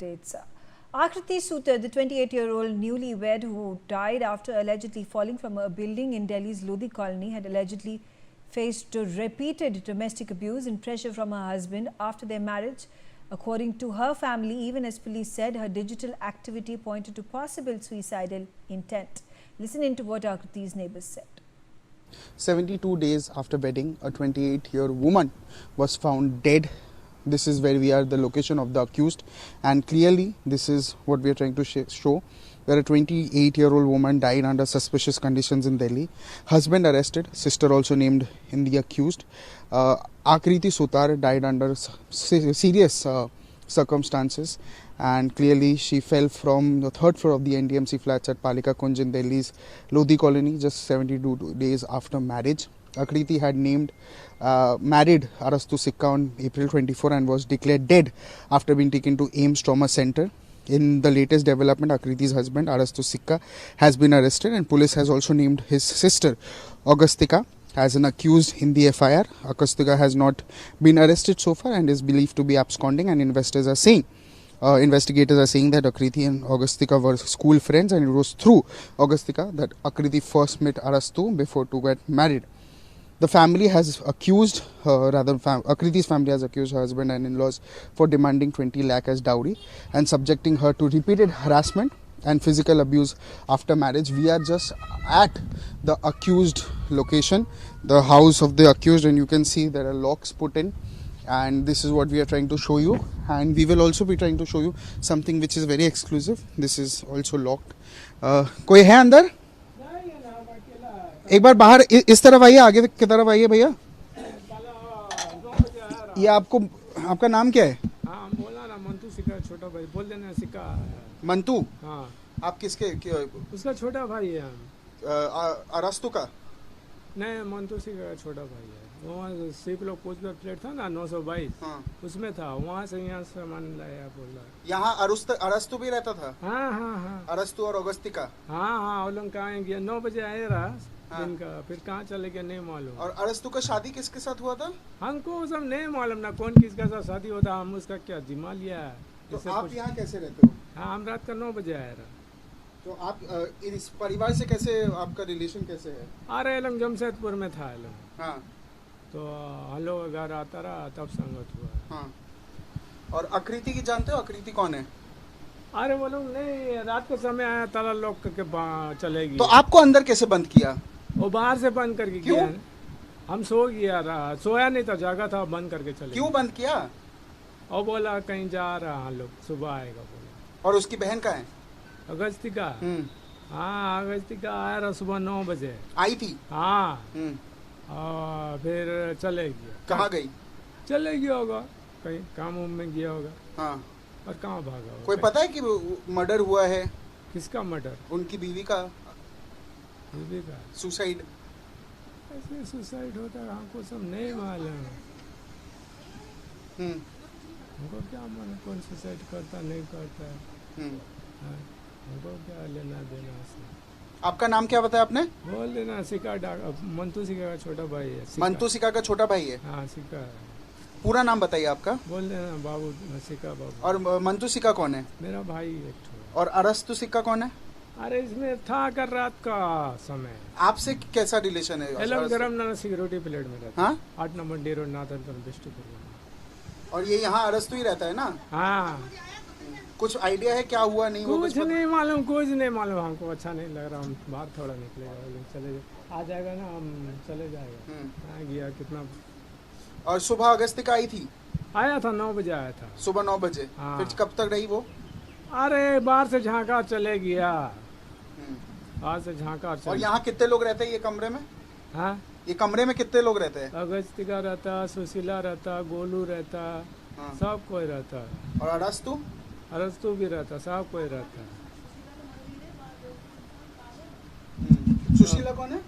updates. Akriti Sutar, the 28-year-old newlywed who died after allegedly falling from a building in Delhi's Lodi colony, had allegedly faced repeated domestic abuse and pressure from her husband after their marriage. According to her family, even as police said, her digital activity pointed to possible suicidal intent. Listen into what Akriti's neighbors said. 72 days after wedding, a 28-year woman was found dead. This is where we are, the location of the accused, and clearly this is what we are trying to show, where a 28-year-old woman died under suspicious conditions in Delhi. Husband arrested, sister also named in the accused. Akriti Sutar died under serious circumstances, and clearly she fell from the third floor of the NDMC flats at Palika Kunj in Delhi's Lodi colony just 72 days after marriage. Akriti had married Arastu Sikka on April 24 and was declared dead after being taken to AIIMS Trauma Center. In the latest development, Akriti's husband Arastu Sikka has been arrested, and police has also named his sister Augustika as an accused in the FIR. Augustika has not been arrested so far and is believed to be absconding, and investigators are saying that Akriti and Augustika were school friends, and it was through Augustika that Akriti first met Arastu before to get married. The family has accused, Akriti's family has accused her husband and in-laws for demanding 20 lakh as dowry and subjecting her to repeated harassment and physical abuse after marriage. We are just at the accused location, the house of the accused, and you can see there are locks put in, and this is what we are trying to show you. And we will also be trying to show you something which is very exclusive. This is also locked. कोई है अंदर? एक बार बाहर इस तरफ आइए, आगे की तरफ आइए भैया। ये आपका नाम क्या है? हाँ बोला ना, मंतू सिक्का, छोटा भाई बोल देना सिक्का। मंतू? हाँ। आप किसके? उसका छोटा भाई है। अरस्तु का? नहीं, मंतू सिक्का का छोटा भाई है। वहाँ सिप लोग पोस्ट पे प्लेट था ना 922, हाँ। उसमें था, वहाँ से यहाँ सामान लाया बोला। यहाँ अरस्तु भी रहता था? हाँ हाँ हाँ। अरस्तु और अगस्तिका? हाँ हाँ, वो लोग कहाँ गया, 9 बजे आए रहा दिन का, फिर कहाँ चले गए नहीं मालूम। और अरस्तु का शादी किसके साथ हुआ था? हमको सब नहीं मालूम ना, कौन किसका साथ शादी होता, हम उसका क्या जिम्मा लिया। तो आप यहाँ कैसे रहते हो? हाँ, हम रात का 9 बजे आए रहा। तो आप इस परिवार से कैसे, आपका रिलेशन कैसे है? अरे लोग जमशेदपुर में था लोग। हाँ। तो हम लोग घर आता रहा, तब संगत हुआ। हाँ। और आकृति की जानते हो? आकृति कौन है? अरे वो लोग नहीं, रात को समय आया, ताला लॉक करके चले गए। तो आपको अंदर कैसे बंद किया? वो बाहर से बंद करके क्यों? हम सो गया रहा, सोया नहीं था, जागा था, बंद करके चले। क्यों बंद किया? और बोला कहीं जा रहा हम लोग, सुबह आएगा बोला। और उसकी बहन का है? अगस्तिका? हाँ, अगस्तिका आया रहा सुबह 9 बजे आई थी? हाँ। और फिर चले गया। कहाँ गई? चले गया होगा कहीं, काम में गया होगा। हाँ। और कहाँ भागा होगा? कोई पता है कि मर्डर हुआ है? किसका मर्डर? उनकी बीवी का। बीवी का सुसाइड? ऐसे सुसाइड होता है, हमको सब नहीं मालूम। हमको क्या मालूम कौन सुसाइड करता नहीं करता है। हमको क्या लेना देना से। आपका नाम क्या बताया आपने? बोल देना सिक्का, मंतू सिक्का का छोटा भाई है। मंतू सिक्का का छोटा भाई है? हाँ, सिक्का। पूरा नाम बताइए आपका। बोल देना बाबू सिक्का बाबू। और मंतू सिक्का कौन है? मेरा भाई एक। और अरस्तु सिक्का कौन है? अरे इसमें था कर रात का समय। आपसे कैसा रिलेशन है? गरम ना सिक्योरिटी प्लेट में रहता। हाँ? 8 नंबर डी रोड नाथनपुर डिस्ट्रिक्ट। और ये यहाँ अरस्तु ही रहता है ना? हाँ। कुछ आइडिया है क्या हुआ नहीं हुआ? कुछ नहीं मालूम, कुछ नहीं मालूम, हमको अच्छा नहीं लग रहा। हम बाहर थोड़ा निकलेगा, चले आ जाएगा ना, हम चले जाएगा। हाँ, गया कितना। और सुबह अगस्तिका आई थी? आया था 9 बजे आया था, सुबह 9 बजे। हाँ। फिर कब तक रही वो? अरे बाहर से झांका चले गया, बाहर से झांका। और यहाँ कितने लोग रहते हैं ये कमरे में? हाँ, ये कमरे में कितने लोग रहते हैं? अगस्तिका रहता, सुशीला रहता, गोलू रहता, हाँ। सब कोई रहता। और अरस्तु? अरस्तु भी रहता, सब कोई रहता। सुशीला कौन है?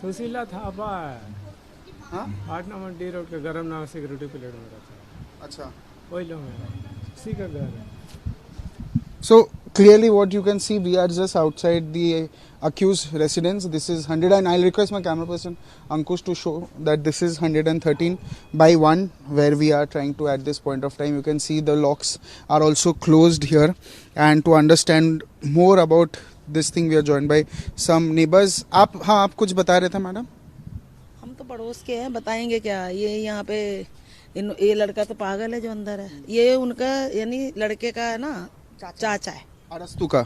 सुशीला थापा है। हाँ? 8 नंबर डी रोड के गरम नाम सिक्योरिटी प्लेट में रहता है। अच्छा, वही लोग हैं, उसी का घर है। सो clearly what you can see, we are just outside the accused residence. This is 100, and I'll request my camera person Ankush to show that this is 113/1 where we are trying to at this point of time. You can see the locks are also closed here, and to understand more about this thing we are joined by some neighbors. आप कुछ बता रहे थे madam? हम तो पड़ोस के हैं, बताएंगे क्या। ये यहाँ पे ये लड़का तो पागल है जो अंदर है। ये उनका यानी लड़के का है ना चाचा है, अरस्तु का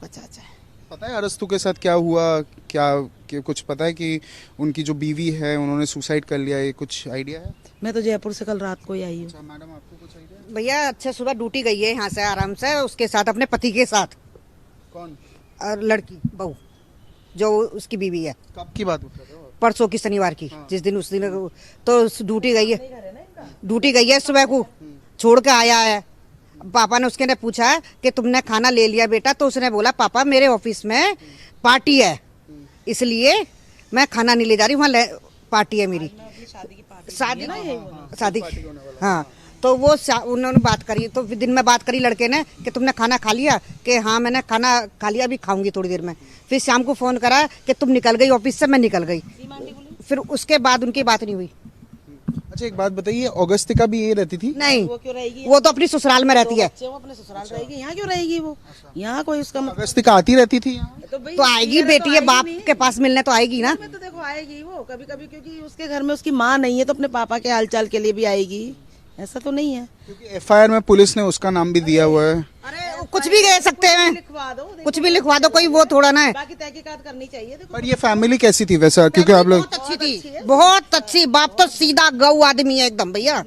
चाचा है। पता है अरस्तु के साथ क्या हुआ? क्या कुछ पता है कि उनकी जो बीवी है उन्होंने सुसाइड कर लिया? ये कुछ आइडिया है? मैं तो जयपुर से कल रात को ही आई हूँ। अच्छा मैडम, आपको कुछ आइडिया है? भैया अच्छा सुबह ड्यूटी गई है यहाँ से आराम से उसके साथ, अपने पति के साथ। कौन? और लड़की बहू जो उसकी बीवी है। कब की बात कर रहे हो? परसों की, शनिवार की। जिस दिन उस दिन तो ड्यूटी गई है सुबह को, छोड़ के आया है। पापा ने उसके ने पूछा कि तुमने खाना ले लिया बेटा? तो उसने बोला पापा मेरे ऑफिस में पार्टी है इसलिए मैं खाना नहीं ले जा रही, वहाँ पार्टी है मेरी शादी। हाँ, तो वो उन्होंने बात करी, तो दिन में बात करी लड़के ने कि तुमने खाना खा लिया? कि हाँ मैंने खाना खा लिया, अभी खाऊंगी थोड़ी देर में। फिर शाम को फोन करा कि तुम निकल गई ऑफिस से, मैं निकल गई। फिर उसके बाद उनकी बात नहीं हुई। अच्छा एक बात बताइए, अगस्तिका भी ये रहती थी? नहीं, वो क्यों रहेगी? वो तो अपनी ससुराल में रहती है। वो अपने ससुराल रहेगी, यहाँ क्यों रहेगी वो? यहाँ कोई उसका अगस्तिका आती रहती थी यहाँ? तो आएगी बेटी है, बाप के पास मिलने तो आएगी ना। में तो देखो आएगी वो कभी कभी, क्योंकि उसके घर में उसकी माँ नहीं है तो अपने पापा के हालचाल के लिए भी आएगी, ऐसा तो नहीं है। क्योंकि एफआईआर में पुलिस ने उसका नाम भी दिया हुआ है। अरे कुछ भी कह सकते हैं, लिखवा दो, कुछ भी लिखवा दो, कोई वो थोड़ा ना है। बाकी तहकीकात करनी चाहिए। देखो पर ये फैमिली कैसी थी वैसा? क्योंकि आप लोग बहुत अच्छी थी, बहुत अच्छी। बाप तो सीधा गौ आदमी है एकदम भैया,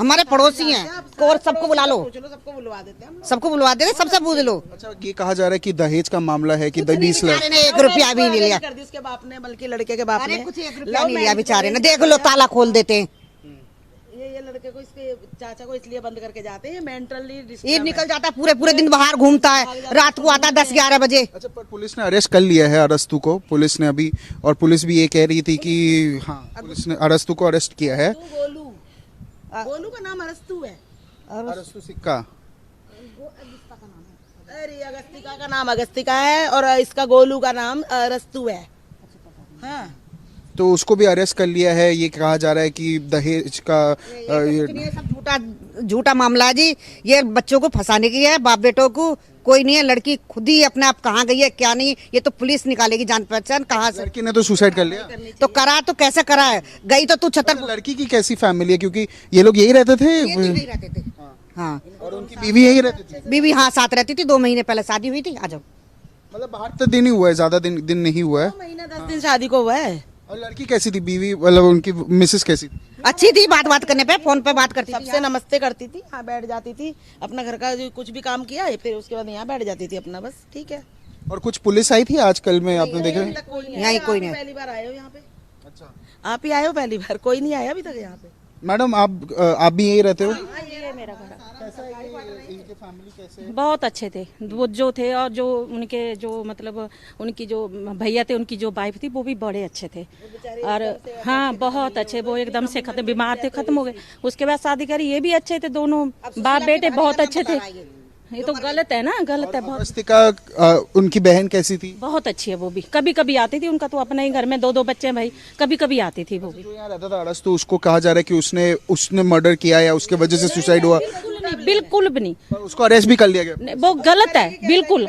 हमारे पड़ोसी हैं। और सबको बुला लो, सबको बुलवा देते हैं, सबको बुलवा देते, सबसे पूछ लो। अच्छा ये कहा जा रहा है कि दहेज का मामला है कि 20 लाख। ने 1 रुपया भी नहीं लिया, कर दी उसके बाप ने, बल्कि लड़के के बाप ने कुछ 1 रुपया नहीं लिया बेचारे ने। देख लो ताला खोल देते हैं। ये लड़के को इसके चाचा को इसलिए बंद करके जाते हैं, मेंटली ये निकल जाता है, पूरे दिन बाहर घूमता है, रात को आता है 10-11 बजे। अच्छा पर पुलिस ने अरेस्ट कर लिया है अरस्तु को, पुलिस ने अभी, और पुलिस भी ये कह रही थी कि हाँ पुलिस ने अरस्तु को अरेस्ट किया है। गोलू का नाम अरस्तु है, अरस्तु सिक्का। अरे अगस्तिका का नाम अगस्तिका है और इसका गोलू का नाम अरस्तु है। हाँ तो उसको भी अरेस्ट कर लिया है। ये कहा जा रहा है कि दहेज का ये सब झूठा मामला है जी। ये बच्चों को फंसाने की है, बाप बेटों को कोई नहीं है। लड़की खुद ही अपने आप कहाँ गई है क्या नहीं, ये तो पुलिस निकालेगी जान पहचान कहाँ से। लड़की ने तो सुसाइड कर लिया। तो करा तो कैसे करा है? गई तो तू छतर। लड़की की कैसी फैमिली है? क्योंकि ये लोग यही रहते थे। यही रहते थे। हाँ, और उनकी बीवी यही रहती थी। बीवी हाँ साथ रहती थी। 2 महीने पहले शादी हुई थी। आ जाओ। मतलब बाहर तो दिन ही हुआ है, ज्यादा दिन नहीं हुआ है। 2 महीना 10 दिन शादी को हुआ है। और लड़की कैसी थी? बीवी मतलब उनकी मिसेस कैसी थी? अच्छी थी, बात करने पे, फोन पे बात करती थी, सबसे नमस्ते करती थी, यहाँ बैठ जाती थी, अपना घर का जो कुछ भी काम किया फिर उसके बाद यहाँ बैठ जाती थी अपना, बस ठीक है। और कुछ पुलिस आई थी आजकल में, आपने देखा? यहाँ कोई नहीं। पहली बार आए हो यहाँ पे? अच्छा आप ही आए हो पहली बार, कोई नहीं आया अभी तक यहाँ पे। मैडम आप भी यही रहते हो? ये मेरा घर कैसा है इनके फैमिली कैसे? बहुत अच्छे थे वो जो थे, और जो उनके जो मतलब उनकी जो भैया थे, उनकी जो वाइफ थी वो भी बड़े अच्छे थे। और हाँ बहुत अच्छे, वो एकदम से खत्म, बीमार थे, खत्म हो गए। उसके बाद शादी करी, ये भी अच्छे थे, दोनों बाप बेटे बहुत अच्छे थे। ये तो गलत है ना, गलत है बहुत। अगस्तिका उनकी बहन कैसी थी? बहुत अच्छी है वो भी, कभी कभी आती थी। उनका तो अपना ही घर में 2-2 बच्चे हैं भाई, कभी कभी आती थी वो भी। जो यहाँ रहता था अरस्तु, उसको कहा जा रहा है कि उसने मर्डर किया या उसके वजह से सुसाइड हुआ। बिल्कुल भी नहीं, पर उसको अरेस्ट भी कर लिया गया। नहीं, वो गलत है बिल्कुल।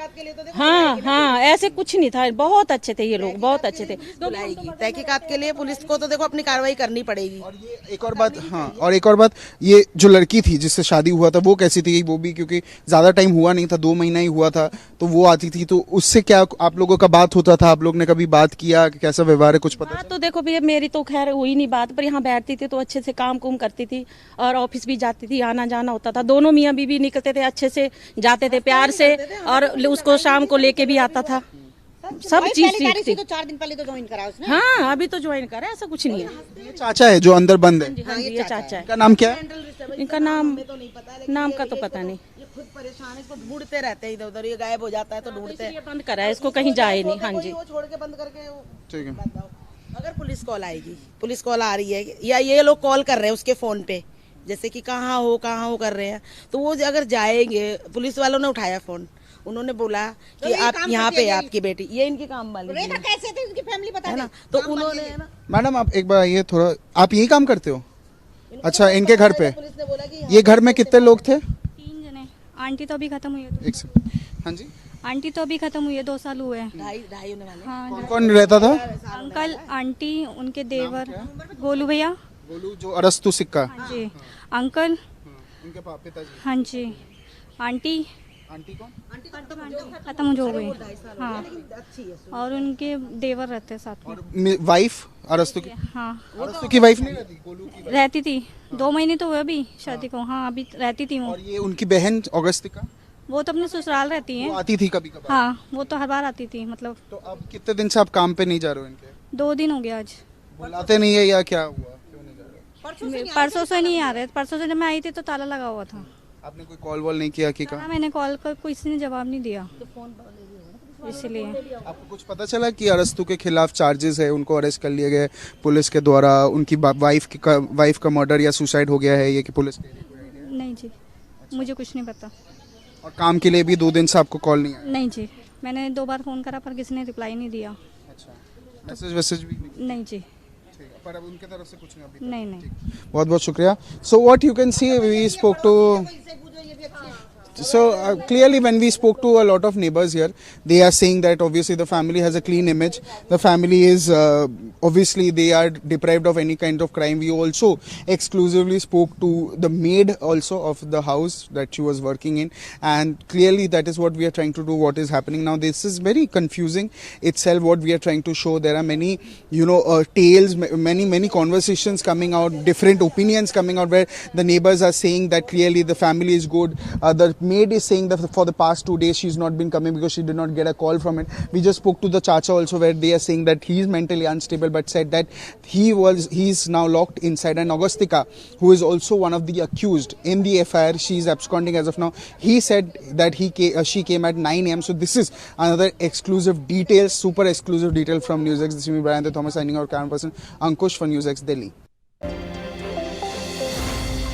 हाँ हाँ, ऐसे कुछ नहीं था, बहुत अच्छे थे ये लोग, बहुत अच्छे थे। बुलाएगी तहकीकात के लिए, पुलिस को तो देखो अपनी कार्रवाई करनी पड़ेगी। और ये एक और बात, हाँ और एक और बात, ये जो लड़की थी जिससे शादी हुआ था वो कैसी थी? वो भी क्योंकि ज्यादा टाइम हुआ नहीं था, 2 महीना ही हुआ था, तो वो आती थी, तो उससे क्या आप लोगों का बात होता था? आप लोग ने कभी बात किया? कैसा व्यवहार है, कुछ पता? हाँ तो देखो भैया, मेरी तो खैर हुई नहीं बात, पर यहाँ बैठती थी तो अच्छे से काम कुम करती थी, और ऑफिस भी जाती थी, आना जाना होता था। दोनों मियाँ बीवी निकलते थे, अच्छे से जाते थे, प्यार से, और उसको शाम को लेके भी आता था। सब चीज सीखती। तो 4 दिन पहले तो ज्वाइन करा उसने। हाँ अभी तो ज्वाइन करा, ऐसा कुछ नहीं है। ये चाचा है जो अंदर बंद है? हाँ ये चाचा है। इनका नाम क्या है? इनका नाम का तो पता नहीं। ये खुद परेशान है, इसको ढूंढते रहते हैं इधर उधर, ये गायब हो जाता है तो ढूंढते हैं। ये बंद करा है, इसको कहीं जाए नहीं। हाँ जी, वो छोड़ के बंद करके ठीक है। अगर पुलिस कॉल आएगी, पुलिस कॉल आ रही है या ये लोग कॉल कर रहे हैं उसके फोन पे जैसे कि कहाँ हो कर रहे हैं, तो वो अगर जाएंगे, पुलिस वालों ने उठाया फोन, उन्होंने बोला कि ये आप काम यहाँ करती पे है आपकी बेटी, ये इनके काम वाली रेखा है कैसे थे उनकी फैमिली बता ना, दे। तो उन्होंने है ना, मैडम आप एक बार ये थोड़ा, आप यही काम करते हो? अच्छा, इनके घर पे पुलिस ने बोला कि ये घर में कितने लोग थे? 3 जने। आंटी तो अभी खत्म हुई है, एक सेकंड। हाँ जी, आंटी तो अभी खत्म हुई है, 2 साल हुए हैं। ढाई होने वाले। हाँ, कौन कौन रहता था? अंकल, आंटी, उनके देवर, गोलू भैया। बोलू जो अरस्तु सिक्का। हाँ जी, अंकल, उनके पिताजी। हाँ जी, आंटी आंटी कौन? खत्म हो गई। हाँ, और उनके देवर रहते साथ में। और वाइफ अरस्तु की? हाँ, अरस्तु की वाइफ नहीं रहती, गोलू की। रहती थी, 2 महीने तो हुए अभी शादी को। हाँ, अभी रहती थी वो। और ये उनकी बहन अगस्तिका, वो तो अपने ससुराल रहती वो है। आती थी कभी कभार। हाँ, वो तो हर बार आती थी, मतलब तो अब कितने दिन से आप काम पे नहीं जा रहे हो इनके? 2 दिन हो गया आज। बुलाते नहीं है या क्या हुआ, क्यों नहीं जा रहे? परसों से नहीं आ रहे, परसों से जब मैं आई थी तो ताला लगा हुआ था। आपने कोई कॉल वॉल नहीं किया कि हाँ, कहा? मैंने कॉल कर, किसी ने जवाब नहीं दिया, इसलिए। आपको कुछ पता चला कि अरस्तु के खिलाफ चार्जेस है, उनको अरेस्ट कर लिया गया है पुलिस के द्वारा, उनकी वाइफ का मर्डर या सुसाइड हो गया है, ये कि पुलिस के? नहीं जी, मुझे कुछ नहीं पता। और काम के लिए भी 2 दिन से आपको कॉल नहीं आया? नहीं जी, मैंने 2 बार फ़ोन करा पर किसी ने रिप्लाई नहीं दिया। अच्छा, मैसेज भी नहीं? नहीं जी, ठीक है, पर अब उनके तरफ से कुछ नहीं अभी तक? नहीं। बहुत बहुत शुक्रिया. So what you can see, we spoke to, so clearly when we spoke to a lot of neighbors here, they are saying that obviously the family has a clean image. The family is obviously they are deprived of any kind of crime. We also exclusively spoke to the maid also of the house that she was working in, and clearly that is what we are trying to do. What is happening now? This is very confusing itself. What we are trying to show, there are many tales, many conversations coming out, different opinions coming out, where the neighbors are saying that clearly the family is good. The maid is saying that for the past 2 days she's not been coming because she did not get a call from it. We just spoke to the chacha also, where they are saying that he is mentally unstable, but said that he is now locked inside. And Augustika, who is also one of the accused in the FIR, she is absconding as of now. He said that she came at 9 a.m. So this is another exclusive detail, super exclusive detail from NewsX. This is me, Brian Thomas, signing out. Camera person Ankush for NewsX Delhi.